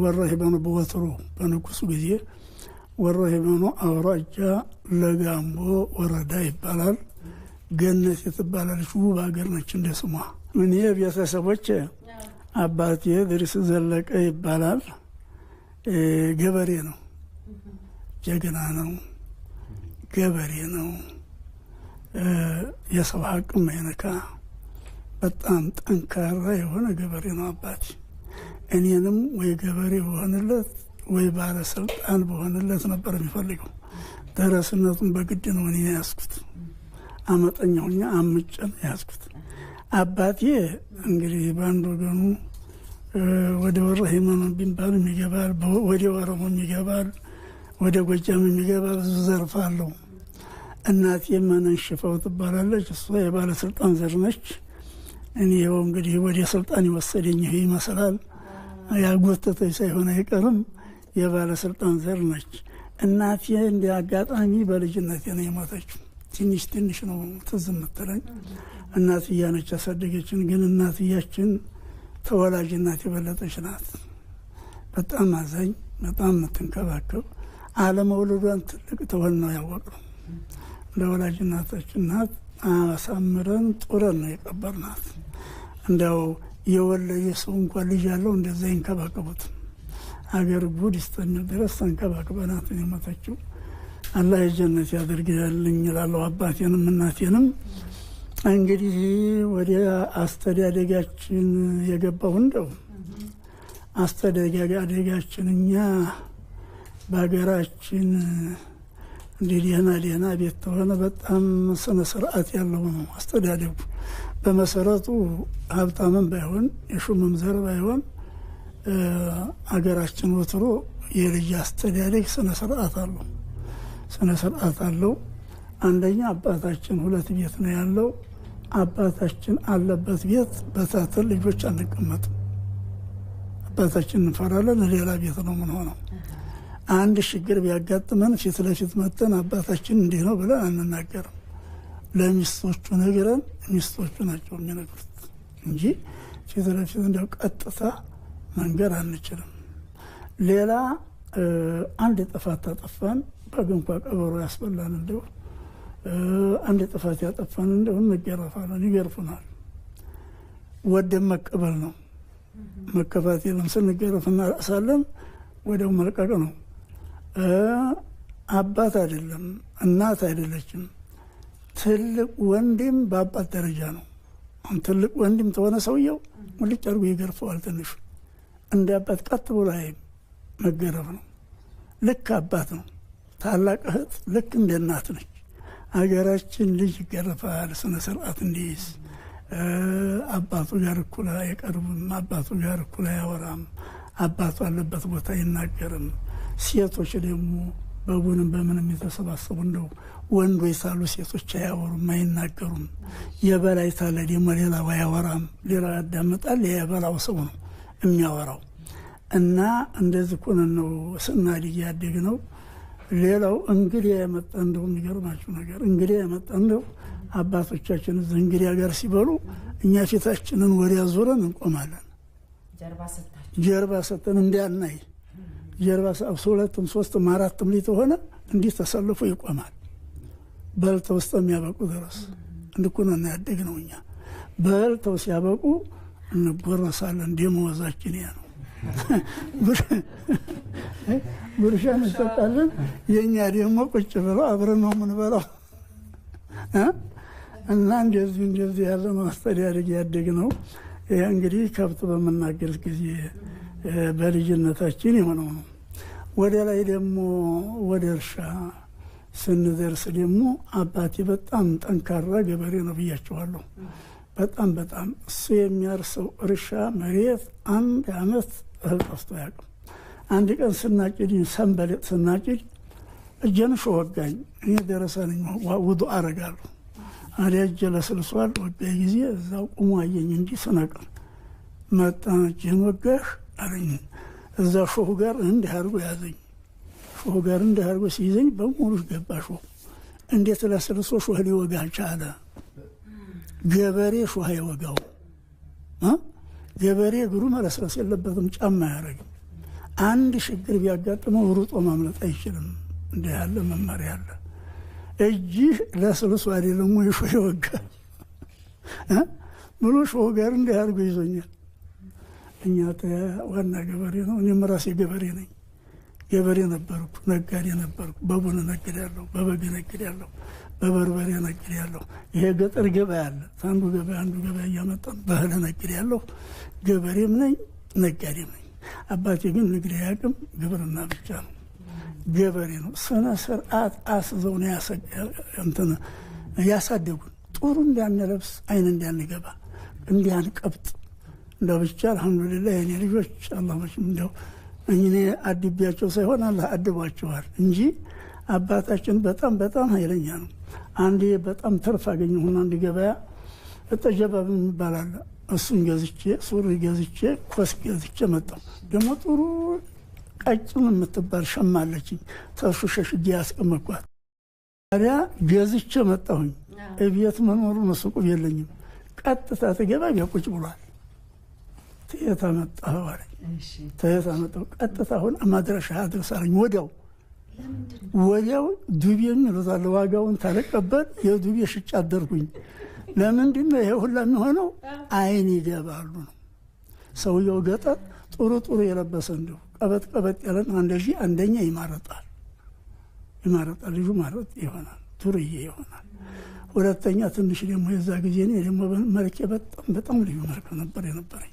ወረሂበኑ በወትሮ በንጉሱ ጊዜ ወረሂበኑ አውራጃ ለጋምቦ ወረዳ ይባላል። ገነት ትባላለች። ውብ ሀገር ነች እንደ ስሟ። እኔ ቤተሰቦቼ አባቴ ድሪስ ዘለቀ ይባላል። ገበሬ ነው፣ ጀግና ነው፣ ገበሬ ነው። የሰው ሀቅ ማይነካ በጣም ጠንካራ የሆነ ገበሬ ነው አባቴ። እኔንም ወይ ገበሬ በሆንለት ወይ ባለስልጣን በሆንለት ነበር የሚፈልገው። ደረስነቱን በግድ ነው እኔ ያዝኩት። አመጠኛውኛ አምጬ ነው ያዝኩት። አባቴ እንግዲህ በአንድ ወገኑ ወደ ወረሂመኑ ቢባል ይገባል፣ ወደ ወረሞ ይገባል፣ ወደ ጎጃም የሚገባል፣ ብዙ ዘርፍ አለው። እናቴ መነን ሽፈው ትባላለች። እሷ የባለስልጣን ዘር ነች። እኔ ይኸው እንግዲህ ወደ ስልጣን ይወሰደኝ ይመስላል። ያጎተተኝ ሳይሆን አይቀርም። የባለስልጣን ዘር ነች እናቴ። እንደ አጋጣሚ በልጅነቴ ነው የሞተችው። ትንሽ ነው ትዝ የምትለኝ። እናትያ ነች ያሳደገችን። ግን እናትያችን ተወላጅ እናት የበለጠች ናት። በጣም አዛኝ፣ በጣም የምትንከባከብ። አለመውለዷን ትልቅ ተሆን ነው ያወቅነው። ለወላጅ እናታችን ናት። አሳምረን ጡረን ነው የቀበርናት። እንደው የወለየ ሰው እንኳን ልጅ ያለው እንደዛ ይንከባከቡት። አገር ጉድ እስከሚል ድረስ ተንከባክበናት ነው የሞተችው። አላህ የጀነት ያድርግልኝ እላለሁ አባቴንም እናቴንም። እንግዲህ ወደ አስተዳደጋችን የገባው እንደው አስተዳደጋችን እኛ በሀገራችን እንዲህ ደህና ቤት ተሆነ በጣም ስነ ስርዓት ያለው ነው አስተዳደጉ። በመሰረቱ ሀብታምን ባይሆን የሹምም ዘር ባይሆን አገራችን ወትሮ የልጅ አስተዳደግ ስነ ስርዓት አለው። አንደኛ አባታችን ሁለት ቤት ነው ያለው። አባታችን አለበት ቤት በታተል ልጆች አንቀመጥም። አባታችን እንፈራለን፣ ሌላ ቤት ነው ምን ሆነው። አንድ ችግር ቢያጋጥመን ፊት ለፊት መተን አባታችን እንዲህ ነው ብለን አንናገርም። ለሚስቶቹ ነግረን ሚስቶቹ ናቸው የሚነግሩት እንጂ ፊት ለፊት እንደው ቀጥታ መንገር አንችልም። ሌላ አንድ ጥፋት ታጠፋን በግ እንኳ ቀበሮ ያስበላን እንደው አንድ ጥፋት ያጠፋን እንደው እንገረፋለን፣ ይገርፉናል። ወደም መቀበል ነው። መከፋት የለም። ስንገረፍና ራሳለን ወደው መልቀቅ ነው። አባት አይደለም እናት አይደለችም። ትልቅ ወንድም በአባት ደረጃ ነው። ትልቅ ወንድም ተሆነ ሰውየው ሙልጭ አድርጎ ይገርፈዋል። ትንሹ እንደ አባት ቀጥ ብሎ መገረፍ ነው። ልክ አባት ነው። ታላቅ እህት ልክ እንደ እናት ነች። አገራችን ልጅ ይገረፋል ስነ ስርዓት እንዲይዝ። አባቱ ጋር እኩል አይቀርብም። አባቱ ጋር እኩል አያወራም። አባቱ አለበት ቦታ አይናገርም። ሴቶች ደግሞ በቡንም በምንም የተሰባሰቡ እንደው ወንዶች ሳሉ ሴቶች አያወሩም፣ አይናገሩም። የበላይ ታለ ደግሞ ሌላው አያወራም። ሌላው ያዳምጣል። የበላው ሰው ነው የሚያወራው። እና እንደዚህ ኮነን ነው ስናድግ ያደግነው። ሌላው እንግዲህ የመጣ እንደው የሚገርማችሁ ነገር እንግዲህ የመጣ እንደው አባቶቻችን እዚህ እንግዲህ ሀገር ሲበሉ እኛ ፊታችንን ወዲያ ዞረን እንቆማለን። ጀርባ ሰጥተን እንዲያናይ ጀርባ ሁለትም ሶስትም አራትም ሊት ሆነ እንዲህ ተሰልፎ ይቆማል። በልተው እስከሚያበቁ ድረስ እንድኩነና ያደግነው እኛ። በልተው ሲያበቁ እንጎረሳለን። ደመወዛችን ያ ነው። ጉርሻ እንሰጣለን። የእኛ ደግሞ ቁጭ ብለው አብረን ነው የምንበላው። እና እንደዚህ ያለ ማስተዳደግ ያደግነው። ይህ እንግዲህ ከብት በምናገር ጊዜ በልጅነታችን የሆነው ነው። ወደ ላይ ደግሞ ወደ እርሻ ስንደርስ ደግሞ አባቴ በጣም ጠንካራ ገበሬ ነው ብያቸዋለሁ። በጣም እሱ የሚያርሰው እርሻ መሬት አንድ አመት እህል ጠፍቶ አያውቅም። አንድ ቀን ስናጭድ ሰንበሌጥ ስናጭድ እጄን ወጋኝ። እኔ ደረሰ ነኝ ውዱእ አረጋለሁ። አዲያ እጄ ለስልሷል። ወጋኝ ጊዜ እዛው ቁሞ አየኝ እንጂ ስነቅር መጣ። እጄን ወጋህ አለኝ። እዛ ሾሁ ጋር እንዲህ አድርጎ ያዘኝ። ሾሁ ጋር እንዲህ አድርጎ ሲይዘኝ በሙሉ ገባ ሾሁ። እንዴት ለስልሶ ሾህ ሊወጋ ቻለ? ገበሬ ሾህ አይወጋው። ገበሬ እግሩ መለስለስ የለበትም፣ ጫማ አያረግም። አንድ ችግር ቢያጋጥመው ሩጦ ማምለጥ አይችልም። እንዲህ ያለ መመሪያ አለ። እጅህ ለስልሱ አይደለም ወይ ሾህ ይወጋል ብሎ ሾህ ጋር እንዲህ አድርጎ ይዞኛል። እኛ ዋና ገበሬ ነው። እኔም ራሴ ገበሬ ነኝ። ገበሬ ነበርኩ፣ ነጋዴ ነበርኩ። በቡን ነግዴያለሁ፣ በበግ ነግዴያለሁ፣ በበርበሬ ነግዴያለሁ። ይሄ ገጠር ገበያ አለ። አንዱ ገበያ እያመጣን በእህል ነግዴያለሁ። ገበሬም ነኝ ነጋዴም ነኝ። አባቴ ግን ንግድ አያውቅም፣ ግብርና ብቻ ነው። ገበሬ ነው። ስነ ስርዓት አስዘው ነው ያሳደጉን። ጥሩ እንዳንለብስ፣ አይን እንዳንገባ፣ እንዲያንቀብጥ እንደው ብቻ አልሐምዱሊላህ የኔ ልጆች አላህ መቼም እንደው እኔ አድቤያቸው ሳይሆን አላህ አድቧቸዋል እንጂ አባታችን በጣም በጣም ኃይለኛ ነው። አንዴ በጣም ትርፍ አገኘሁና አንድ ገበያ እጠጀባብ የሚባል አለ። እሱን ገዝቼ ሱሪ ገዝቼ ኮስ ገዝቼ መጣሁ። ደግሞ ጥሩ ቀጭን የምትባል ሸማለችኝ። ተሱ ሸሽጌ ያስቀመጥኳት። ታዲያ ገዝቼ መጣሁኝ። እቤት መኖሩን ሱቁ የለኝም። ቀጥታ ተገባ ቁጭ ብሏል። ተየት አመጣኸው አለኝ። ተየት አመጣሁ። ቀጥታ አሁን ማድረሻ አድርሳለኝ። ወዲያው ዱቤ የሚሉታል ዋጋውን ታለቀበል የዱቤ ሽጫ አደርኩኝ። ለምንድን ነው ይሄ ሁላ የሚሆነው? አይን ይገባሉ ነው። ሰውየው ገጠር ጥሩ ጥሩ የለበሰ እንዲሁ ቀበጥ ያለን አንደኛ ይማረጣል። ልጁ ማረጥ ይሆናል፣ ቱርዬ ይሆናል። ሁለተኛ ትንሽ ደግሞ የዛ ጊዜ እኔ ደግሞ መልኬ በጣም ልዩ መልክ ነበር የነበረኝ።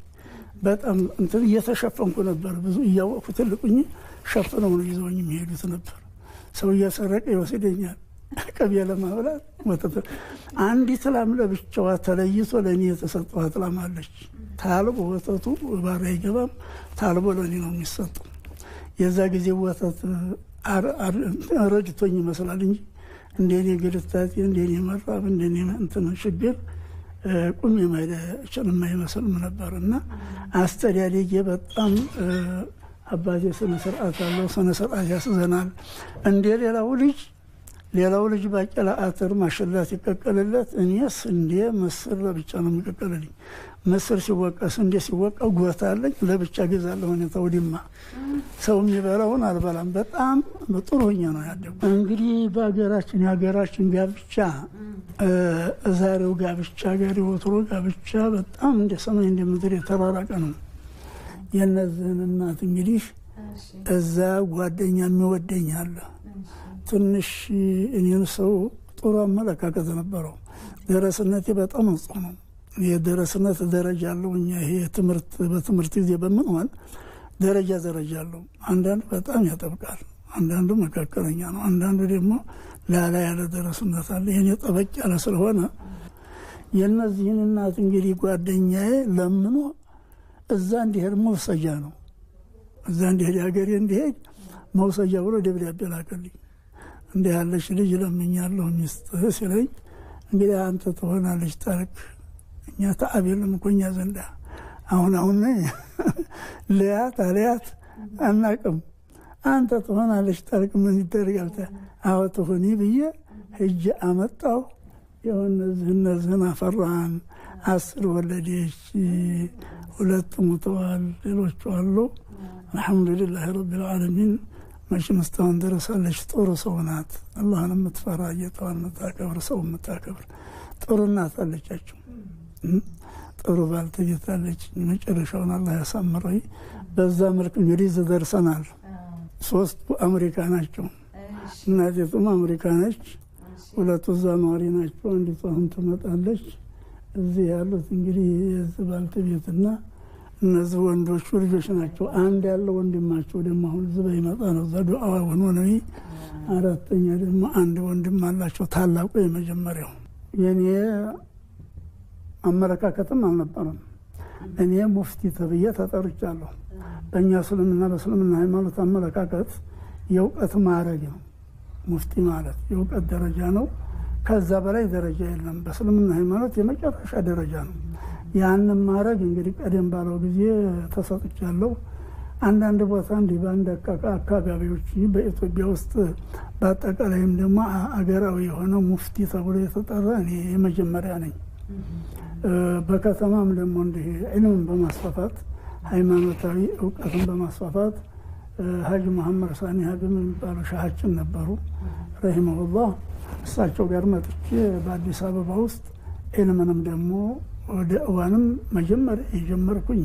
በጣም እንትን እየተሸፈንኩ ነበር። ብዙ እያወቅኩ ትልቁኝ ሸፍነው ነው ይዘውኝ የሚሄዱት ነበር። ሰው እየሰረቀ ይወስደኛል ቅቤ ለማብላት ወተት። አንዲት ላም ለብቻዋ ተለይቶ ለእኔ የተሰጠኋት ላም አለች። ታልቦ ወተቱ ባሪያ አይገባም። ታልቦ ለእኔ ነው የሚሰጠው። የዛ ጊዜ ወተት ረጅቶኝ ይመስላል እንጂ እንደኔ ግልታቴ፣ እንደኔ መራብ፣ እንደኔ እንትን ችግር ቁም የማይችልም አይመስልም ነበር። እና አስተዳደጌ በጣም አባቴ ስነ ስርዓት አለው። ስነ ስርዓት ያስዘናል። እንደ ሌላው ልጅ ባቄላ፣ አተር፣ ማሽላት ይቀቀልለት፣ እኔስ እንደ ምስር ለብቻ ነው የሚቀቀልልኝ። ምስር ሲወቀስ እንደ ሲወቃ ጎታ አለኝ ለብቻ ገዛለሁ። ሁኔታው ድማ ሰው የሚበላውን አልበላም። በጣም ጥሩ ሆኜ ነው ያደጉ። እንግዲህ በሀገራችን የሀገራችን ጋብቻ ዛሬው ጋብቻ ጋር የወትሮ ጋብቻ በጣም እንደ ሰማይ እንደ ምድር የተራራቀ ነው። የነዚህን እናት እንግዲህ እዛ ጓደኛ የሚወደኝ አለ። ትንሽ እኔን ሰው ጥሩ አመለካከት ነበረው። ደረስነቴ በጣም ንጹ ነው። የደረስነት ደረጃ አለው። እኛ ይሄ በትምህርት ጊዜ በምንሆን ደረጃ አለው። አንዳንዱ በጣም ያጠብቃል፣ አንዳንዱ መካከለኛ ነው፣ አንዳንዱ ደግሞ ላላ ያለ ደረስነት አለ። ይሄን ጠበቅ ያለ ስለሆነ የነዚህን እናት እንግዲህ ጓደኛዬ ለምኖ እዛ እንዲሄድ መውሰጃ ነው። እዛ እንዲሄድ ሀገሬ እንዲሄድ መውሰጃ ብሎ ደብዳቤ ላከልኝ። እንዲህ ያለች ልጅ ለምኛለሁ ሚስትህ ሲለኝ፣ እንግዲህ አንተ ትሆናለች ታሪክ እኛ ተአብ የለም እኮ እኛ ዘንዳ አሁን ልያት አልያት አናቅም። አንተ ትሆናለች ታሪክ ምን ይደረጋል? አዎ ትሆኒ ብዬ ሂጅ አመጣሁ። የሆነ እነዚህን አፈራን። 10 ወለደች፣ 2 ሙተዋል፣ ሌሎቹ አሉ። አልሐምዱሊላህ ረቢል ዓለሚን። መቼም እስካሁን ደረሳለች። ጥሩ ሰው ናት። አላህን የምትፈራ ጌታዋን የምታከብር ሰው የምታከብር ጥሩ እናት አለቻቸው። ጥሩ ባልተቤት አለች። መጨረሻውን አላህ ያሳምረው። በዛ መልክ እንግዲህ ደርሰናል። 3ቱ አሜሪካ ናቸው። እናቴቱም አሜሪካ ነች። 2ቱ እዛ ነዋሪ ናቸው። አንዲቱ አሁን ትመጣለች። እዚህ ያሉት እንግዲህ የዚህ ባልተቤትና እነዚህ ወንዶቹ ልጆች ናቸው። አንድ ያለው ወንድማቸው ደግሞ አሁን እዚህ በይመጣ ነው። እዛ ዱዓዋ ሆኖ ነው። 4ተኛ ደግሞ አንድ ወንድም አላቸው። ታላቁ የመጀመሪያው የኔ አመለካከትም አልነበረም። እኔ ሙፍቲ ተብዬ ተጠርቻለሁ። በእኛ እስልምና በእስልምና ሃይማኖት አመለካከት የእውቀት ማዕረግ ነው። ሙፍቲ ማለት የእውቀት ደረጃ ነው። ከዛ በላይ ደረጃ የለም። በእስልምና ሃይማኖት የመጨረሻ ደረጃ ነው። ያንን ማዕረግ እንግዲህ ቀደም ባለው ጊዜ ተሰጥቻለሁ። አንዳንድ ቦታ እንዲህ በአንድ አካባቢዎች በኢትዮጵያ ውስጥ በአጠቃላይም ደግሞ አገራዊ የሆነ ሙፍቲ ተብሎ የተጠራ እኔ የመጀመሪያ ነኝ። በከተማም ደግሞ እንዲህ ዒልምን በማስፋፋት ሃይማኖታዊ እውቀትን በማስፋፋት ሀጂ መሐመድ ሳኒ ሀቢብ የሚባሉ ሻሃችን ነበሩ ረሂመሁላህ። እሳቸው ጋር መጥቼ በአዲስ አበባ ውስጥ ዒልምንም ደግሞ ዳዕዋንም መጀመሪያ የጀመርኩኝ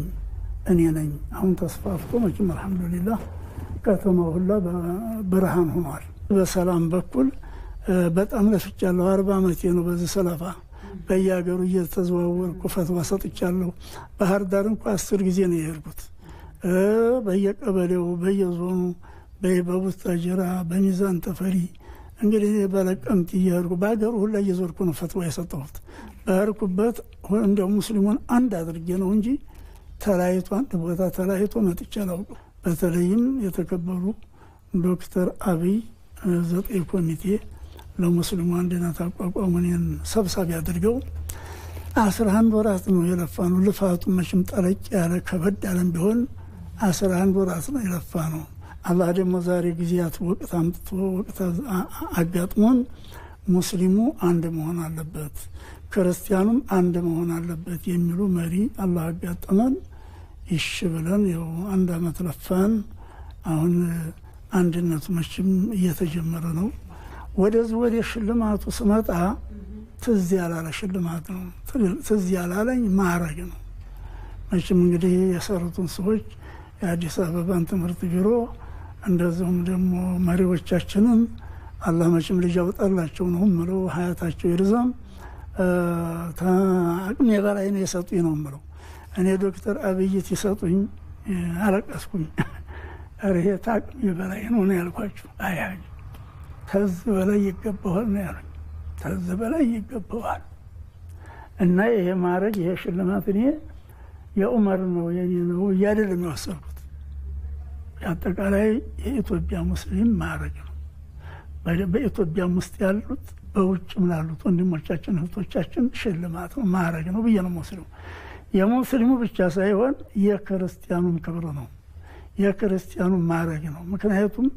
እኔ ነኝ። አሁን ተስፋፍቶ መቼም አልሐምዱሊላህ ከተማው ሁላ ብርሃን ሆኗል። በሰላም በኩል በጣም ለፍቻለሁ። 40 ዓመቴ ነው በዚህ ሰለፋ በየሀገሩ እየተዘዋወርኩ ፈትዋ ሰጥቻለሁ። ባህር ዳር እንኳ 10 ጊዜ ነው የሄድኩት። በየቀበሌው በየዞኑ በቡታጅራ በሚዛን ተፈሪ እንግዲህ በለቀምት እየሄድኩ በሀገሩ ሁላ እየዞርኩ ነው ፈትዋ የሰጠሁት። በሄድኩበት እንዲያው ሙስሊሙን አንድ አድርጌ ነው እንጂ ተለያይቶ አንድ ቦታ ተለያይቶ መጥቼ አላውቅም። በተለይም የተከበሩ ዶክተር አብይ 9 ኮሚቴ ለሙስሊሙ አንድነት አቋቋሙን ሰብሳቢ አድርገው 11 ወራት ነው የለፋነው። ልፋቱ መቼም ጠለቅ ያለ ከበድ ያለም ቢሆን 11 ወራት ነው የለፋነው። አላህ ደግሞ ዛሬ ጊዜያት ወቅት አምጥቶ ወቅት አጋጥሞን ሙስሊሙ አንድ መሆን አለበት፣ ክርስቲያኑም አንድ መሆን አለበት የሚሉ መሪ አላህ አጋጠመን። ይሽ ብለን ያው 1 ዓመት ለፋን። አሁን አንድነቱ መቼም እየተጀመረ ነው። ወደዚህ ወደ ሽልማቱ ስመጣ ትዝ ያላለ ሽልማት ነው። ትዝ ያላለኝ ማዕረግ ነው። መቼም እንግዲህ የሰሩትን ሰዎች የአዲስ አበባን ትምህርት ቢሮ እንደዚሁም ደግሞ መሪዎቻችንን አላህ መቼም ልጅ አውጣላቸው ነው የምለው። ሀያታቸው ይርዘም። አቅሜ በላይ ነው የሰጡኝ ነው የምለው። እኔ ዶክተር አብይ ሲሰጡኝ አለቀስኩኝ። ይሄ ታቅሜ በላይ ነው ያልኳቸው። አያጅ ከዚህ በላይ ይገባዋል ነው ያሉኝ። ከዚህ በላይ ይገባዋል እና ይሄ ማዕረግ ይሄ ሽልማት እኔ የዑመር ነው የኔ ነው እያደለም የወሰድኩት። አጠቃላይ የኢትዮጵያ ሙስሊም ማዕረግ ነው። በኢትዮጵያም ውስጥ ያሉት በውጭም ላሉት ወንድሞቻችን እህቶቻችን ሽልማት ነው፣ ማዕረግ ነው ብዬ ነው ሙስሊሙ። የሙስሊሙ ብቻ ሳይሆን የክርስቲያኑም ክብር ነው፣ የክርስቲያኑም ማዕረግ ነው። ምክንያቱም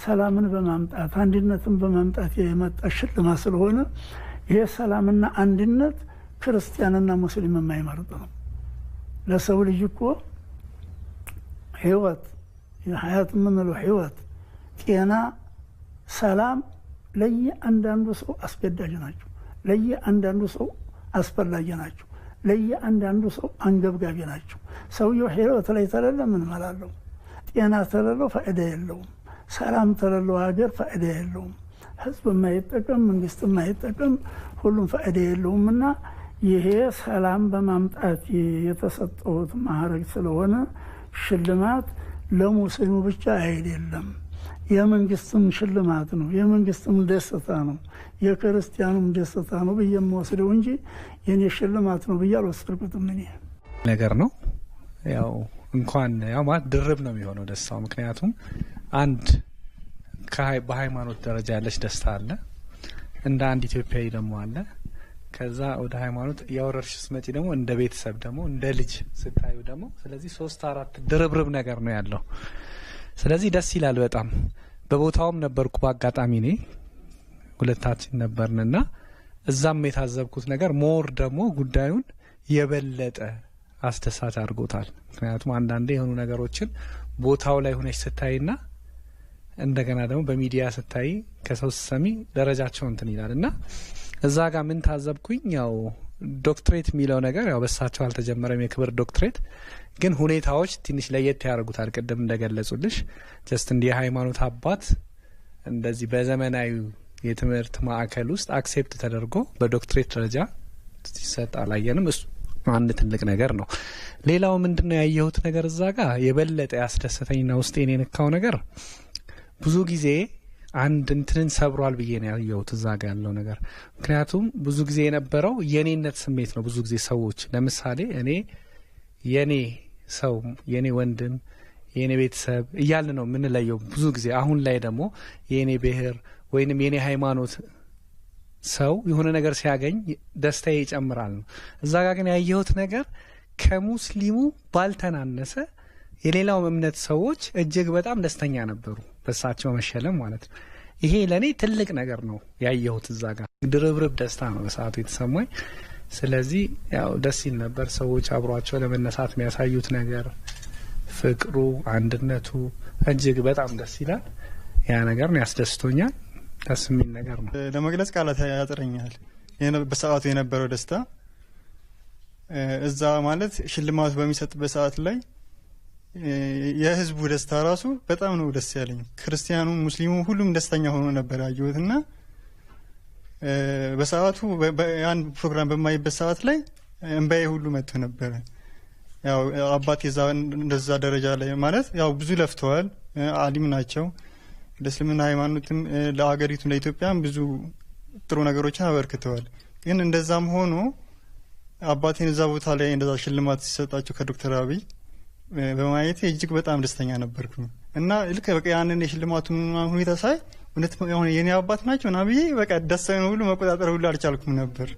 ሰላምን በማምጣት አንድነትን በማምጣት የመጣ ሽልማት ስለሆነ ይሄ ሰላምና አንድነት ክርስቲያንና ሙስሊም የማይመርጥ ነው። ለሰው ልጅ እኮ ህይወት የሀያት የምንለው ህይወት፣ ጤና፣ ሰላም ለየአንዳንዱ ሰው አስገዳጅ ናቸው። ለየአንዳንዱ ሰው አስፈላጊ ናቸው። ለየአንዳንዱ ሰው አንገብጋቢ ናቸው። ሰውየው ህይወት ላይ ተለለ ምን መላለው? ጤና ተለለው ፋይዳ የለውም። ሰላም ተለለው ሀገር ፋይዳ የለውም። ህዝብ የማይጠቀም መንግስት የማይጠቀም ሁሉም ፋይዳ የለውም። እና ይሄ ሰላም በማምጣት የተሰጠውት ማዕረግ ስለሆነ ሽልማት ለሙስሊሙ ብቻ አይደለም፣ የመንግስትም ሽልማት ነው፣ የመንግስትም ደስታ ነው፣ የክርስቲያኑም ደስታ ነው ብዬ የምወስደው እንጂ የኔ ሽልማት ነው ብዬ አልወሰድኩትም። እኔ ነገር ነው ያው እንኳን ያው ማለት ድርብ ነው የሚሆነው ደስታው። ምክንያቱም አንድ በሃይማኖት ደረጃ ያለች ደስታ አለ፣ እንደ አንድ ኢትዮጵያዊ ደግሞ አለ። ከዛ ወደ ሃይማኖት ያወረርሽ ስመጪ ደግሞ እንደ ቤተሰብ ደግሞ እንደ ልጅ ስታዩ ደግሞ ስለዚህ 3-4 ድርብርብ ነገር ነው ያለው። ስለዚህ ደስ ይላል በጣም። በቦታውም ነበርኩ በአጋጣሚ እኔ ሁለታችን ነበርንና እዛም የታዘብኩት ነገር ሞር ደግሞ ጉዳዩን የበለጠ አስተሳች አድርጎታል። ምክንያቱም አንዳንዴ የሆኑ ነገሮችን ቦታው ላይ ሆነሽ ስታይና እንደገና ደግሞ በሚዲያ ስታይ ከሰው ሰሚ ደረጃቸው እንትን ይላል እና እዛ ጋር ምን ታዘብኩኝ? ያው ዶክትሬት የሚለው ነገር ያው በሳቸው አልተጀመረም የክብር ዶክትሬት፣ ግን ሁኔታዎች ትንሽ ለየት ያደርጉታል። ቅድም እንደገለጹልሽ ጀስት እንደ ሃይማኖት አባት እንደዚህ በዘመናዊ የትምህርት ማዕከል ውስጥ አክሴፕት ተደርጎ በዶክትሬት ደረጃ ሲሰጥ አላየንም። እሱ አንድ ትልቅ ነገር ነው። ሌላው ምንድነው ያየሁት ነገር እዛ ጋር የበለጠ ያስደሰተኝና ውስጤን የነካው ነገር ብዙ ጊዜ አንድ እንትንን ሰብሯል ብዬ ነው ያየሁት እዛ ጋር ያለው ነገር። ምክንያቱም ብዙ ጊዜ የነበረው የኔነት ስሜት ነው። ብዙ ጊዜ ሰዎች ለምሳሌ እኔ የኔ ሰው የኔ ወንድም የኔ ቤተሰብ እያልን ነው የምንለየው ብዙ ጊዜ። አሁን ላይ ደግሞ የኔ ብሔር ወይንም የኔ ሃይማኖት ሰው የሆነ ነገር ሲያገኝ ደስታዬ ይጨምራል ነው። እዛ ጋር ግን ያየሁት ነገር ከሙስሊሙ ባልተናነሰ የሌላው እምነት ሰዎች እጅግ በጣም ደስተኛ ነበሩ በሳቸው መሸለም ማለት ነው። ይሄ ለኔ ትልቅ ነገር ነው ያየሁት እዛ ጋር። ድርብርብ ደስታ ነው በሰዓቱ የተሰማኝ። ስለዚህ ያው ደስ ይል ነበር። ሰዎች አብሯቸው ለመነሳት የሚያሳዩት ነገር ፍቅሩ፣ አንድነቱ እጅግ በጣም ደስ ይላል። ያ ነገር ነው ያስደስቶኛል። ደስ የሚል ነገር ነው። ለመግለጽ ቃላት ያጥረኛል። በሰዓቱ የነበረው ደስታ እዛ ማለት ሽልማቱ በሚሰጥበት ሰዓት ላይ የህዝቡ ደስታ ራሱ በጣም ነው ደስ ያለኝ። ክርስቲያኑ፣ ሙስሊሙ ሁሉም ደስተኛ ሆኖ ነበር ያየሁትና በሰዓቱ ያን ፕሮግራም በማይበት ሰዓት ላይ እንባዬ ሁሉ መጥቶ ነበረ። ያው አባቴ እንደዛ ደረጃ ላይ ማለት ያው ብዙ ለፍተዋል፣ አሊም ናቸው። ለእስልምና ሃይማኖትም ለሀገሪቱ ለኢትዮጵያም ብዙ ጥሩ ነገሮችን አበርክተዋል። ግን እንደዛም ሆኖ አባቴን እዛ ቦታ ላይ እንደዛ ሽልማት ሲሰጣቸው ከዶክተር አብይ በማየቴ እጅግ በጣም ደስተኛ ነበርኩ እና ልክ በቃ ያንን የሽልማቱን ሁኔታ ሳይ እውነት የኔ አባት ናቸው ና ብዬ በቃ ደስታዬን ሁሉ መቆጣጠር ሁሉ አልቻልኩም ነበር።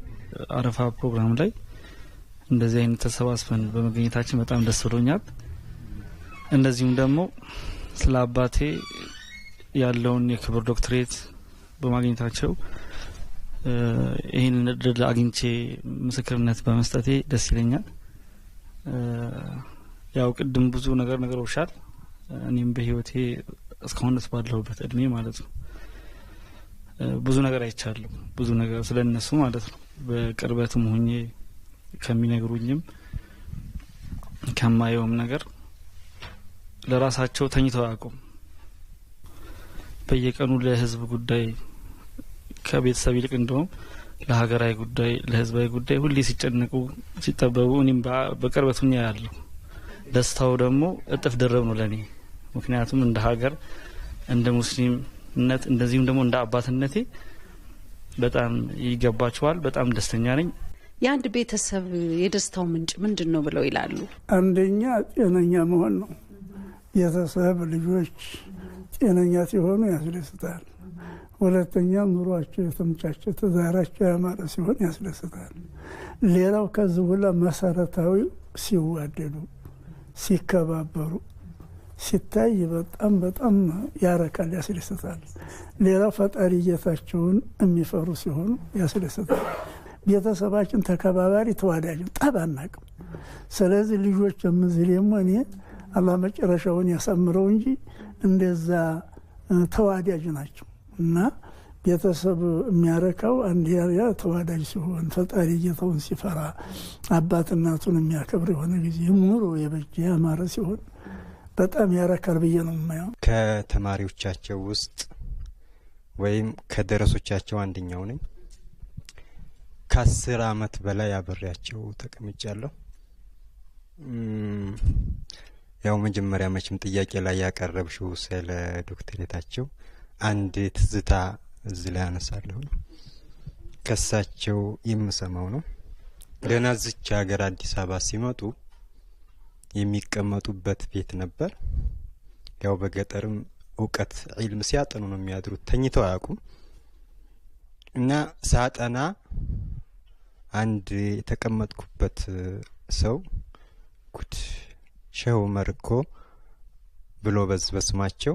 አረፋ ፕሮግራም ላይ እንደዚህ አይነት ተሰባስበን በመገኘታችን በጣም ደስ ብሎኛል። እንደዚሁም ደግሞ ስለ አባቴ ያለውን የክብር ዶክትሬት በማግኘታቸው ይህን እድል አግኝቼ ምስክርነት በመስጠቴ ደስ ይለኛል። ያው ቅድም ብዙ ነገሮሻል። እኔም በህይወቴ እስካሁን ድረስ ባለሁበት እድሜ ማለት ነው ብዙ ነገር አይቻለሁ። ብዙ ነገር ስለነሱ ማለት ነው በቅርበትም ሆኜ ከሚነግሩኝም ከማየውም ነገር ለራሳቸው ተኝተው አያውቁም። በየቀኑ ለህዝብ ጉዳይ ከቤተሰብ ይልቅ እንደውም ለሀገራዊ ጉዳይ ለህዝባዊ ጉዳይ ሁሌ ሲጨነቁ ሲጠበቡ እኔም በቅርበት ሆኜ ያያለሁ። ደስታው ደግሞ እጥፍ ድርብ ነው ለኔ። ምክንያቱም እንደ ሀገር እንደ ሙስሊምነት እንደዚህም ደግሞ እንደ አባትነቴ በጣም ይገባቸዋል። በጣም ደስተኛ ነኝ። የአንድ ቤተሰብ የደስታው ምንጭ ምንድነው ብለው ይላሉ? አንደኛ ጤነኛ መሆን ነው። ቤተሰብ ልጆች ጤነኛ ሲሆኑ ያስደስታል። ሁለተኛ ኑሯቸው የተመቻቸ ትዳራቸው ያማረ ሲሆን ያስደስታል። ሌላው ከዚህ ሁላ መሰረታዊ ሲዋደዱ ሲከባበሩ ሲታይ በጣም በጣም ያረካል፣ ያስደስታል። ሌላው ፈጣሪ ጌታቸውን የሚፈሩ ሲሆኑ ያስደስታል። ቤተሰባችን ተከባባሪ ተዋዳጅ ጠብ አናውቅም። ስለዚህ ልጆች ደግሞ እኔ አላህ መጨረሻውን ያሳምረው እንጂ እንደዛ ተዋዳጅ ናቸው እና ቤተሰብ የሚያረካው አንድ ያ ተዋዳጅ ሲሆን ፈጣሪ ጌታውን ሲፈራ አባት እናቱን የሚያከብር የሆነ ጊዜ ሙሉ የበጀ ያማረ ሲሆን በጣም ያረካል ብዬ ነው የማየው። ከተማሪዎቻቸው ውስጥ ወይም ከደረሶቻቸው አንደኛው ነኝ። ከ10 አመት በላይ አብሬያቸው ተቀምጫለሁ። ያው መጀመሪያ መቼም ጥያቄ ላይ ያቀረብሽው ስለ ዶክተሬታቸው አንድ ትዝታ እዚህ ላይ አነሳለሁ። ከሳቸው የምሰማው ነው። ገና እዚች ሀገር አዲስ አበባ ሲመጡ የሚቀመጡበት ቤት ነበር። ያው በገጠርም እውቀት ዒልም ሲያጠኑ ነው የሚያድሩት፣ ተኝተው አያውቁም። እና ሳጠና አንድ የተቀመጥኩበት ሰው ጉድ ሸው መርኮ ብሎ በስማቸው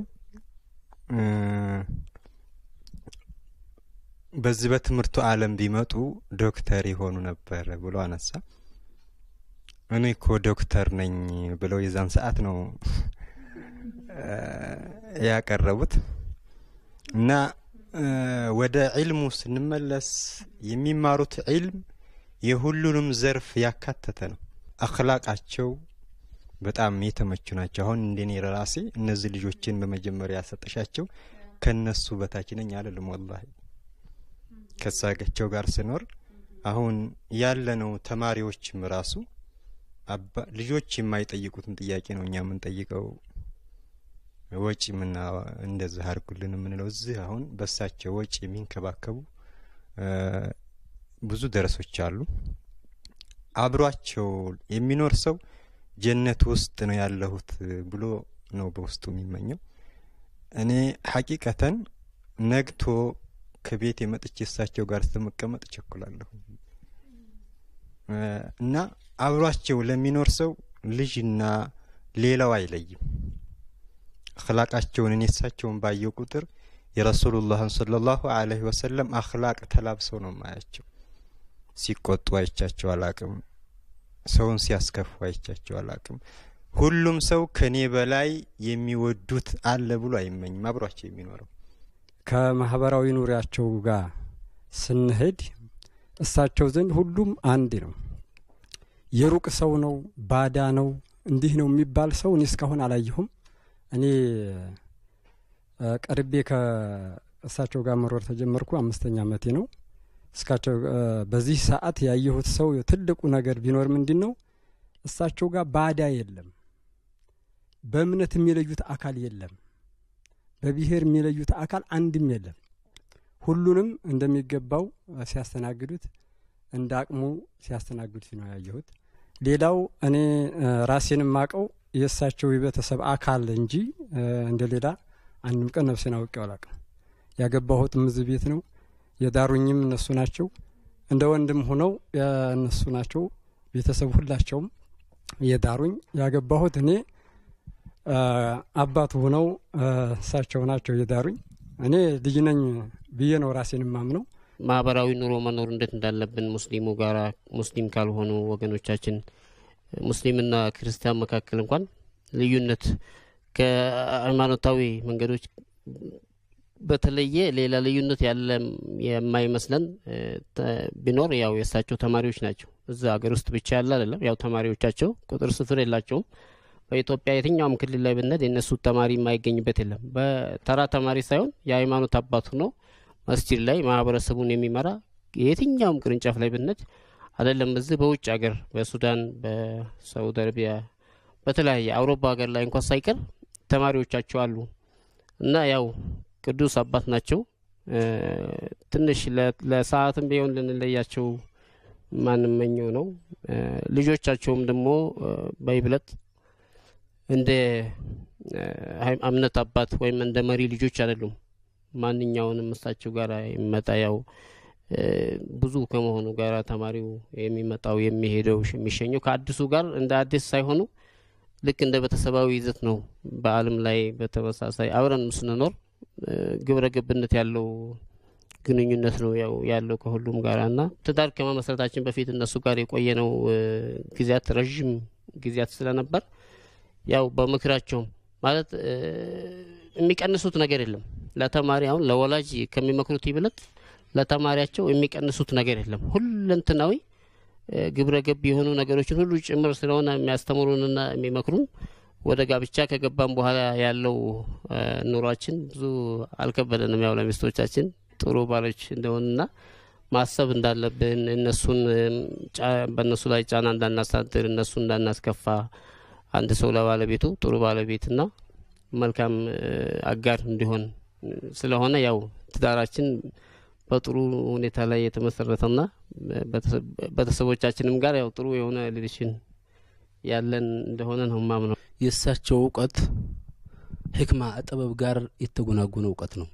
በዚህ በትምህርቱ ዓለም ቢመጡ ዶክተር ይሆኑ ነበር ብሎ አነሳ። እኔ እኮ ዶክተር ነኝ ብለው የዛን ሰዓት ነው ያቀረቡት። እና ወደ ዒልሙ ስንመለስ የሚማሩት ዒልም የሁሉንም ዘርፍ ያካተተ ነው። አኽላቃቸው በጣም የተመቹ ናቸው። አሁን እንደኔ ራሴ እነዚህ ልጆችን በመጀመሪያ ያሰጠሻቸው ከነሱ በታች ነኝ አይደለም። ወላሂ ከሳቸው ጋር ስኖር አሁን ያለነው ተማሪዎችም ራሱ ልጆች የማይጠይቁትን ጥያቄ ነው እኛ ምን ጠይቀው ወጪ ምና እንደዚህ አርጉልን ምንለው። እዚህ አሁን በሳቸው ወጪ የሚንከባከቡ ብዙ ደረሶች አሉ። አብሯቸው የሚኖር ሰው ጀነት ውስጥ ነው ያለሁት ብሎ ነው በውስጡ የሚመኘው። እኔ ሐቂቀተን ነግቶ ከቤት የመጥቼ እሳቸው ጋር ተመቀመጥ ቸኩላለሁ። እና አብሯቸው ለሚኖር ሰው ልጅና ሌላው አይለይም። አኽላቃቸውን እኔ እሳቸውን ባየው ቁጥር የረሱላህ ሰለላሁ ዐለይሂ ወሰለም አኽላቅ ተላብሰው ነው ማያቸው። ሲቆጡ አይቻቸው አላቅም። ሰውን ሲያስከፉ አይቻቸው አላቅም። ሁሉም ሰው ከኔ በላይ የሚወዱት አለ ብሎ አይመኝም አብሯቸው የሚኖረው። ከማህበራዊ ኑሪያቸው ጋር ስንሄድ እሳቸው ዘንድ ሁሉም አንድ ነው። የሩቅ ሰው ነው ባዳ ነው እንዲህ ነው የሚባል ሰው እኔ እስካሁን አላየሁም። እኔ ቀርቤ ከእሳቸው ጋር መሮር ተጀመርኩ 5ኛ ዓመቴ ነው። እስካቸው በዚህ ሰዓት ያየሁት ሰው ትልቁ ነገር ቢኖር ምንድነው እሳቸው ጋር ባዳ የለም። በእምነት የሚለዩት አካል የለም። በብሔር የሚለዩት አካል አንድም የለም። ሁሉንም እንደሚገባው ሲያስተናግዱት እንዳቅሙ ሲያስተናግዱት ነው ያየሁት። ሌላው እኔ ራሴንም ማቀው የእሳቸው የቤተሰብ አካል እንጂ እንደሌላ አንድም ቀን ነፍሴን አውቄው አላውቅም። ያገባሁትም እዚህ ቤት ነው። የዳሩኝም እነሱ ናቸው። እንደ ወንድም ሆነው እነሱ ናቸው። ቤተሰብ ሁላቸውም የዳሩኝ። ያገባሁት እኔ አባቱ ሆነው እሳቸው ናቸው የዳሩኝ። እኔ ልጅ ነኝ ብዬ ነው ራሴን ማምነው። ማህበራዊ ኑሮ መኖር እንዴት እንዳለብን ሙስሊሙ ጋራ ሙስሊም ካልሆኑ ወገኖቻችን ሙስሊምና ክርስቲያን መካከል እንኳን ልዩነት ከሃይማኖታዊ መንገዶች በተለየ ሌላ ልዩነት ያለ የማይመስለን ቢኖር ያው የእሳቸው ተማሪዎች ናቸው። እዛ ሀገር ውስጥ ብቻ ያለ አይደለም። ያው ተማሪዎቻቸው ቁጥር ስፍር የላቸውም። በኢትዮጵያ የትኛውም ክልል ላይ ብንሄድ የነሱ ተማሪ የማይገኝበት የለም። በተራ ተማሪ ሳይሆን የሃይማኖት አባት ሆኖ መስጂድ ላይ ማህበረሰቡን የሚመራ የትኛውም ቅርንጫፍ ላይ ብንሄድ አይደለም እዚህ በውጭ ሀገር በሱዳን በሳውዲ አረቢያ በተለያየ አውሮፓ ሀገር ላይ እንኳን ሳይቀር ተማሪዎቻቸው አሉ እና ያው ቅዱስ አባት ናቸው። ትንሽ ለሰዓትም ቢሆን ልንለያቸው ማንመኘው ነው። ልጆቻቸውም ደግሞ በይብለጥ እንደ እምነት አባት ወይም እንደ መሪ ልጆች አይደሉም። ማንኛውንም እሳቸው ጋር ይመጣ ያው ብዙ ከመሆኑ ጋር ተማሪው የሚመጣው የሚሄደው የሚሸኘው ከአዲሱ ጋር እንደ አዲስ ሳይሆኑ ልክ እንደ ቤተሰባዊ ይዘት ነው። በአለም ላይ በተመሳሳይ አብረን ስንኖር ግብረ ገብነት ያለው ግንኙነት ነው ያለው ከሁሉም ጋርና ትዳር ከመመስረታችን በፊት እነሱ ጋር የቆየነው ጊዜያት ረጅም ጊዜያት ስለነበር ያው በምክራቸው ማለት የሚቀንሱት ነገር የለም። ለተማሪ አሁን ለወላጅ ከሚመክሩት ይብለጥ ለተማሪያቸው የሚቀንሱት ነገር የለም። ሁለንተናዊ ግብረ ገብ የሆኑ ነገሮችን ሁሉ ጭምር ስለሆነ የሚያስተምሩንና የሚመክሩን ወደ ጋብቻ ከገባን በኋላ ያለው ኑሯችን ብዙ አልከበደንም። ያው ለሚስቶቻችን ጥሩ ባሎች እንደሆነና ማሰብ እንዳለብን እነሱን በእነሱ ላይ ጫና እንዳናሳድር እነሱን እንዳናስከፋ አንድ ሰው ለባለቤቱ ጥሩ ባለቤትና መልካም አጋር እንዲሆን ስለሆነ ያው ትዳራችን በጥሩ ሁኔታ ላይ የተመሰረተና ቤተሰቦቻችንም ጋር ያው ጥሩ የሆነ ሪሌሽን ያለን እንደሆነ ነው ማምነው። የእሳቸው እውቀት ህክማ ጥበብ ጋር የተጎናጎነ እውቀት ነው።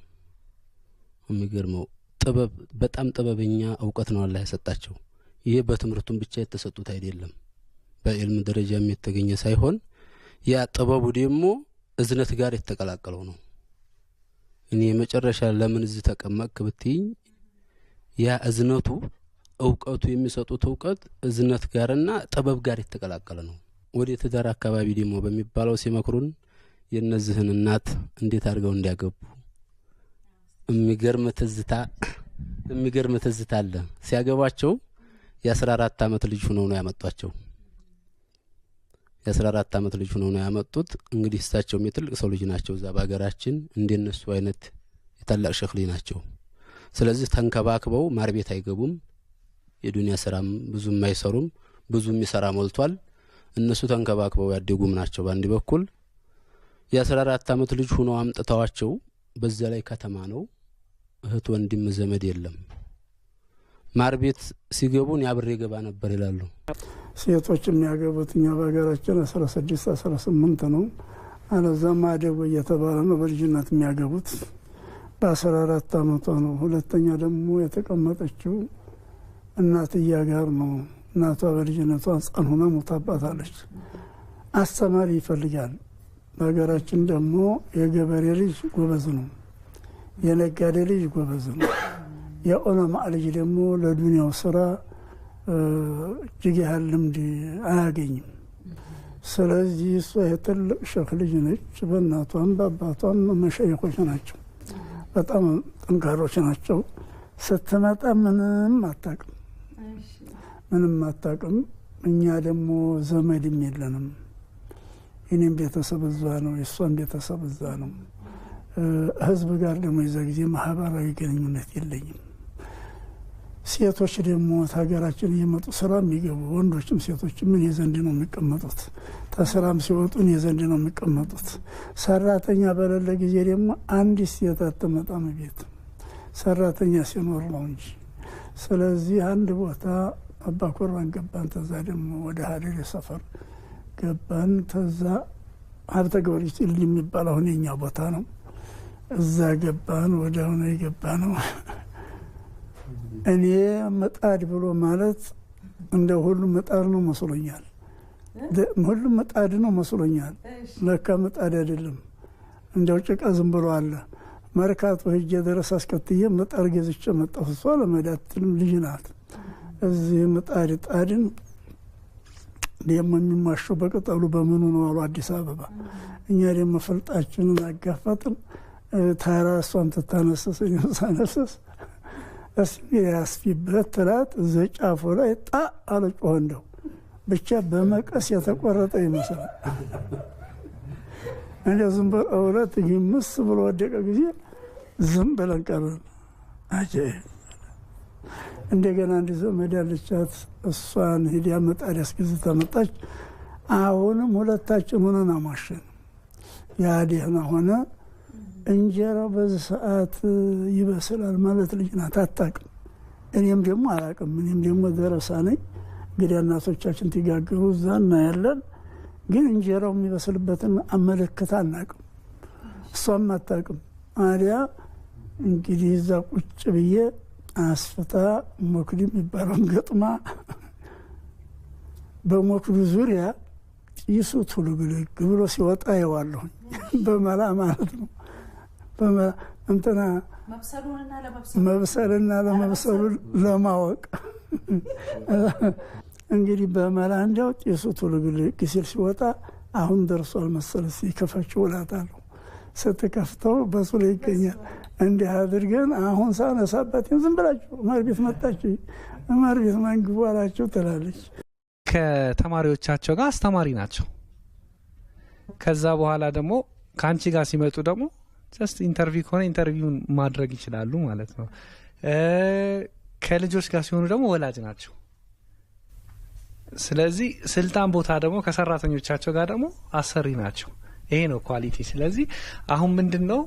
የሚገርመው ጥበብ በጣም ጥበበኛ እውቀት ነው አላህ ያሰጣቸው። ይሄ በትምህርቱም ብቻ የተሰጡት አይደለም፣ በዕልም ደረጃም የተገኘ ሳይሆን ያ ጥበቡ ደግሞ እዝነት ጋር የተቀላቀለው ነው። እኔ መጨረሻ ለምን እዚህ ተቀመጥክ ብትይኝ ያ እዝነቱ እውቀቱ የሚሰጡት እውቀት እዝነት ጋርና ጥበብ ጋር የተቀላቀለ ነው። ወደ ትዳር አካባቢ ደግሞ በሚባለው ሲመክሩን የነዚህን እናት እንዴት አድርገው እንዲያገቡ የሚገርም ትዝታ አለ። ሲያገባቸው የ14 ዓመት ልጅ ሆነው ነው ያመጧቸው። የ14 ዓመት ልጅ ሆነው ነው ያመጡት። እንግዲህ እሳቸውም የትልቅ ሰው ልጅ ናቸው። እዛ በአገራችን እንደነሱ አይነት የታላቅ ሸክሊ ናቸው። ስለዚህ ተንከባክበው ማር ቤት አይገቡም። የዱንያ ስራም ብዙም አይሰሩም። ብዙም ይሰራ ሞልቷል። እነሱ ተንከባክበው ያደጉም ናቸው። በአንድ በኩል የ14 ዓመት ልጅ ሆነው አምጥተዋቸው በዛ ላይ ከተማ ነው፣ እህት ወንድም ዘመድ የለም። ማር ቤት ሲገቡን ያብሬ ገባ ነበር ይላሉ። ሴቶች የሚያገቡት እኛ በሀገራችን 16 18 ነው። አለዛም አደጎ እየተባለ ነው በልጅነት የሚያገቡት። በ14 ዓመቷ ነው። ሁለተኛ ደግሞ የተቀመጠችው እናትያ ጋር ነው። እናቷ በልጅነቷ ሕፃን ሆና ሞታባታለች። አስተማሪ ይፈልጋል። በሀገራችን ደግሞ የገበሬ ልጅ ጎበዝ ነው፣ የነጋዴ ልጅ ጎበዝ ነው። የዑለማ ልጅ ደግሞ ለዱንያው ስራ እጅግ ያህል ልምድ አያገኝም። ስለዚህ እሷ የትልቅ ሸክ ልጅ ነች። በእናቷም በአባቷም መሸይኮች ናቸው፣ በጣም ጠንካሮች ናቸው። ስትመጣ ምንም አታውቅም፣ ምንም አታውቅም። እኛ ደግሞ ዘመድም የለንም። የኔም ቤተሰብ እዛ ነው፣ የእሷም ቤተሰብ እዛ ነው። ህዝብ ጋር ደግሞ የዛ ጊዜ ማህበራዊ ግንኙነት የለኝም። ሴቶች ደግሞ ሀገራችን እየመጡ ስራ የሚገቡ ወንዶችም ሴቶችም ምን የዘንድ ነው የሚቀመጡት፣ ተስራም ሲወጡ እኔ ዘንድ ነው የሚቀመጡት። ሰራተኛ በሌለ ጊዜ ደግሞ አንዲት ሴት አትመጣም ቤት፣ ሰራተኛ ሲኖር ነው እንጂ። ስለዚህ አንድ ቦታ አባኮራን ገባን። ተዛ ደግሞ ወደ ሀረር ሰፈር ገባን። ተዛ ሀብተ ጊዮርጊስ የሚባል አሁን የኛ ቦታ ነው። እዛ ገባን። ወደ አሁን የገባ ነው። እኔ ምጣድ ብሎ ማለት እንደ ሁሉ ምጣድ ነው መስሎኛል። ሁሉ ምጣድ ነው መስሎኛል። ለካ ምጣድ አይደለም፣ እንደው ጭቃ ዝም ብሎ አለ። መርካቶ ሄጄ ድረስ አስከትዬ ምጣድ ገዝቼ መጣሁ። እሷ ለመዳትልም ልጅ ናት። እዚህ ምጣድ ጣድን ደግሞ የሚማሸው በቅጠሉ በምኑ ነው አሉ አዲስ አበባ። እኛ ደግሞ ፍልጣችንን አጋፋጥን። ታራ እሷን ትታነሰስ ሳነሰስ እስኪ ያስፊበት ትላት ዘጫፎ ላይ ጣ አለ ጮኸ። እንደው ብቻ በመቀስ የተቆረጠ ይመስላል። እንደ ዝም ብሎ እውነት ይምስ ብሎ ወደቀ ጊዜ ዝም ብለን ቀረን። አጀብ! እንደገና እንዲ ዘመድ ያለቻት እሷን ሂዲያ ምጣድ ያስገዝታ መጣች። አሁንም ሁለታችን ሆነን አማሸን። ያ ደህና ሆነ። እንጀራው በዚህ ሰዓት ይበስላል ማለት ልጅ ናት፣ አታውቅም። እኔም ደግሞ አላውቅም። እኔም ደግሞ ደረሳ ነኝ። እንግዲህ እናቶቻችን ትጋግሩ እዛ እናያለን፣ ግን እንጀራው የሚበስልበትን አመለክት አናውቅም። እሷም አታውቅም። አዲያ እንግዲህ እዛ ቁጭ ብዬ አስፍታ ሞክዲ የሚባለውን ገጥማ በሞክዱ ዙሪያ ጢሱ ቱልግልግ ብሎ ሲወጣ የዋለሁኝ በመላ ማለት ነው። እንትና መብሰልና ለመብሰሉ ለማወቅ እንግዲህ በመላ እንዲያው ጢሱ ቱልግልግ ሲል ሲወጣ አሁን ደርሷል መሰል ሲከፈችው እላታለሁ። ስትከፍተው በሱ ላይ ይገኛል። እንዲህ አድርገን አሁን ሳነሳበት ዝም ብላችሁ ማር ቤት መጣች፣ ማር ቤት ማንግቡ አላቸው ትላለች። ከተማሪዎቻቸው ጋር አስተማሪ ናቸው። ከዛ በኋላ ደግሞ ከአንቺ ጋር ሲመጡ ደግሞ ጀስት ኢንተርቪው ከሆነ ኢንተርቪውን ማድረግ ይችላሉ ማለት ነው። ከልጆች ጋር ሲሆኑ ደግሞ ወላጅ ናቸው። ስለዚህ ስልጣን ቦታ ደግሞ ከሰራተኞቻቸው ጋር ደግሞ አሰሪ ናቸው። ይሄ ነው ኳሊቲ። ስለዚህ አሁን ምንድነው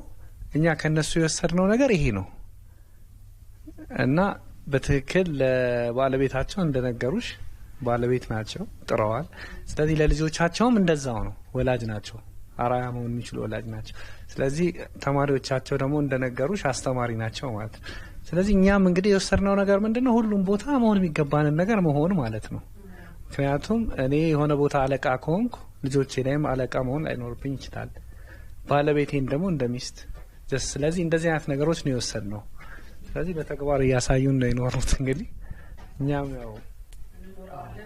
እኛ ከነሱ የወሰድነው ነገር ይሄ ነው እና በትክክል ለባለቤታቸው እንደነገሩሽ ባለቤት ናቸው፣ ጥረዋል። ስለዚህ ለልጆቻቸውም እንደዛው ነው፣ ወላጅ ናቸው፣ አራያ መሆን የሚችሉ ወላጅ ናቸው። ስለዚህ ተማሪዎቻቸው ደግሞ እንደነገሩሽ አስተማሪ ናቸው ማለት ነው። ስለዚህ እኛም እንግዲህ የወሰድነው ነገር ምንድነው ሁሉም ቦታ መሆን የሚገባንን ነገር መሆን ማለት ነው። ምክንያቱም እኔ የሆነ ቦታ አለቃ ከሆንኩ ልጆቼ ላይም አለቃ መሆን ላይኖርብኝ ይችላል፣ ባለቤቴን ደግሞ እንደሚስት ጀስት። ስለዚህ እንደዚህ አይነት ነገሮች ነው የወሰድነው። ስለዚህ በተግባር እያሳዩን ነው የኖሩት። እንግዲህ እኛም ያው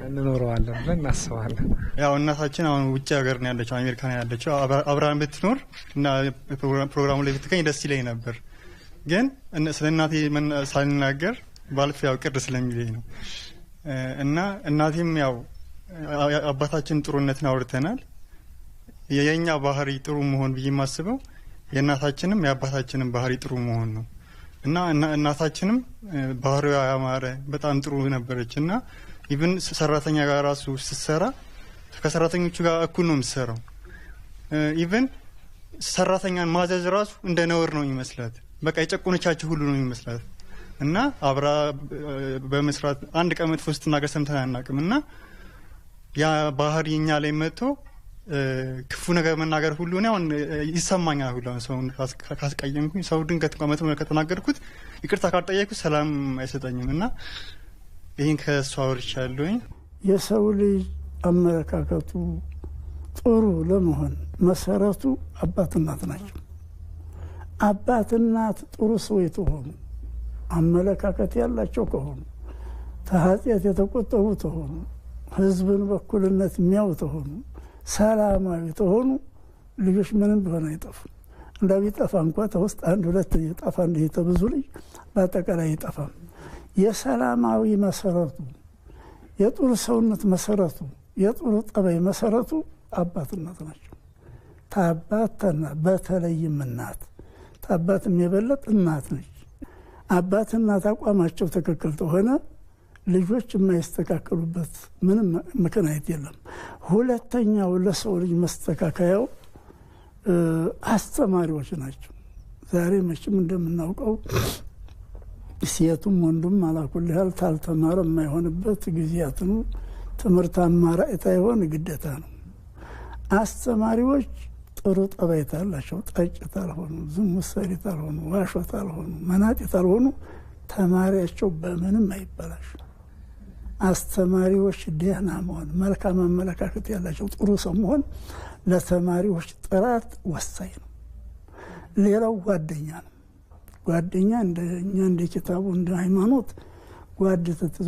እንኖረዋለን ብለን እናስባለን። ያው እናታችን አሁን ውጭ ሀገር ነው ያለችው፣ አሜሪካ ነው ያለችው። አብራን ብትኖር እና ፕሮግራሙ ላይ ብትገኝ ደስ ይለኝ ነበር፣ ግን ስለ እናቴ ሳልናገር ባልፍ ያው ቅር ስለሚለኝ ነው። እና እናቴም ያው አባታችን ጥሩነትን አውርተናል። የኛ ባህሪ ጥሩ መሆን ብዬ የማስበው የእናታችንም የአባታችንም ባህሪ ጥሩ መሆን ነው። እና እናታችንም ባህሪዋ ያማረ በጣም ጥሩ ነበረች። እና ኢቭን ሰራተኛ ጋር ራሱ ስትሰራ ከሰራተኞቹ ጋር እኩል ነው የምትሰራው። ኢቭን ሰራተኛን ማዘዝ ራሱ እንደ ነውር ነው የሚመስላት። በቃ የጨቆነቻቸው ሁሉ ነው የሚመስላት። እና አብራ በመስራት አንድ ቀን መጥፎ ስትናገር ሰምተን አናውቅም። እና ያ ባህሪ እኛ ላይ መጥቶ ክፉ ነገር መናገር ሁሉ ነው አሁን ይሰማኛል። ሁሉ ሰው ካስቀየምኩኝ ሰው ድንገት መጥቶ ከተናገርኩት ይቅርታ ካልጠየቅኩት ሰላም አይሰጠኝም። እና ይህን ከእሷ ወርቻለሁኝ። የሰው ልጅ አመለካከቱ ጥሩ ለመሆን መሰረቱ አባት እናት ናቸው። አባት እናት ጥሩ ሰው የተሆኑ አመለካከት ያላቸው ከሆኑ ተኃጢአት የተቆጠቡ ተሆኑ ህዝብን በኩልነት የሚያው ተሆኑ ሰላማዊ ተሆኑ ልጆች ምንም ቢሆን አይጠፉም። እንዳቢጠፋ እንኳ ተውስጥ አንድ ሁለት ይጠፋ እንዲህ ተብዙ ልጅ በአጠቃላይ ይጠፋም። የሰላማዊ መሰረቱ የጥሩ ሰውነት መሰረቱ የጥሩ ጠባይ መሰረቱ አባትነት ናቸው። ታባትና በተለይም እናት ታባትም የበለጥ እናት ነች። አባትና አቋማቸው ትክክል ተሆነ ልጆች የማይስተካከሉበት ምንም ምክንያት የለም። ሁለተኛው ለሰው ልጅ መስተካከያው አስተማሪዎች ናቸው። ዛሬ መቼም እንደምናውቀው ሴቱም ወንዱም አላኩል ያህል ታልተማረ የማይሆንበት ጊዜያት ነው። ትምህርት አማራጭ ሳይሆን ግዴታ ነው። አስተማሪዎች ጥሩ ጠባይ ታላቸው ጠጭ ታልሆኑ ዝሙት ሰሪ ታልሆኑ ዋሾ ታልሆኑ መናጢ ታልሆኑ ተማሪያቸው በምንም አይበላሽ። አስተማሪዎች ደህና መሆን መልካም አመለካከት ያላቸው ጥሩ ሰው መሆን ለተማሪዎች ጥራት ወሳኝ ነው። ሌላው ጓደኛ ነው። ጓደኛ እንደኛ እንደ ኪታቡ እንደ ሃይማኖት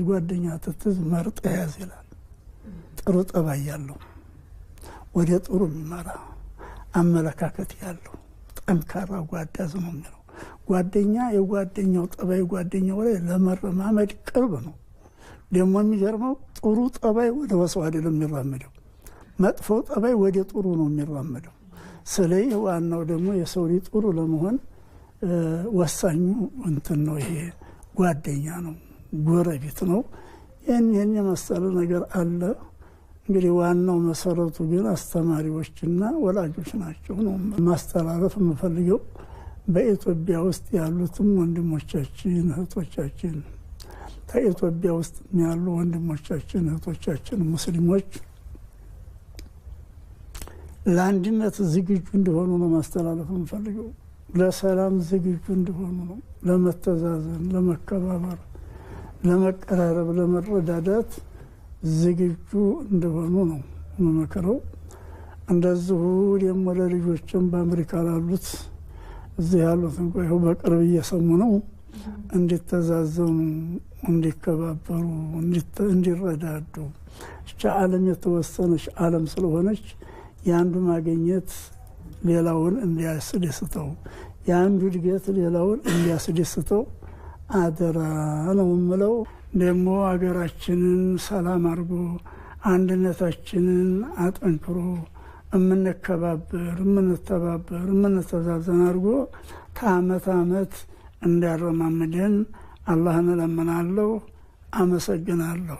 ጓደኛ ትትዝ መርጥ ያዝ ይላል። ጥሩ ጠባይ ያለው ወደ ጥሩ የሚመራ አመለካከት ያለው ጠንካራ ጓዳዝ ነው የሚለው። ጓደኛ የጓደኛው ጠባይ ጓደኛው ላይ ለመረማመድ ቅርብ ነው። ደግሞ የሚገርመው ጥሩ ጠባይ ወደ ወሰው አይደለም የሚራመደው፣ መጥፎ ጠባይ ወደ ጥሩ ነው የሚራመደው። ስለዚህ ዋናው ደግሞ የሰው ልጅ ጥሩ ለመሆን ወሳኙ እንትን ነው። ይሄ ጓደኛ ነው፣ ጎረቤት ነው። ይህን የመሰለ ነገር አለ። እንግዲህ ዋናው መሰረቱ ግን አስተማሪዎችና ወላጆች ናቸው ነው ማስተላለፍ የምፈልገው። በኢትዮጵያ ውስጥ ያሉትም ወንድሞቻችን እህቶቻችን ከኢትዮጵያ ውስጥ ያሉ ወንድሞቻችን እህቶቻችን ሙስሊሞች ለአንድነት ዝግጁ እንደሆኑ ነው ማስተላለፍ የምፈልገው። ለሰላም ዝግጁ እንደሆኑ ነው፣ ለመተዛዘን፣ ለመከባበር፣ ለመቀራረብ፣ ለመረዳዳት ዝግጁ እንደሆኑ ነው መመከረው። እንደዚሁ ደግሞ ለልጆችም በአሜሪካ ላሉት እዚህ ያሉት እንኳን በቅርብ እየሰሙ ነው እንዲተዛዘኑ፣ እንዲከባበሩ፣ እንዲረዳዱ። እቻ ዓለም የተወሰነች ዓለም ስለሆነች የአንዱ ማግኘት ሌላውን እንዲያስደስተው፣ የአንዱ እድገት ሌላውን እንዲያስደስተው አደራ ነው የምለው። ደግሞ ሀገራችንን ሰላም አድርጎ አንድነታችንን አጠንክሮ የምንከባበር የምንተባበር የምንተዛዘን አድርጎ ከአመት አመት እንዲያረማምደን አላህን እለምናለሁ። አመሰግናለሁ።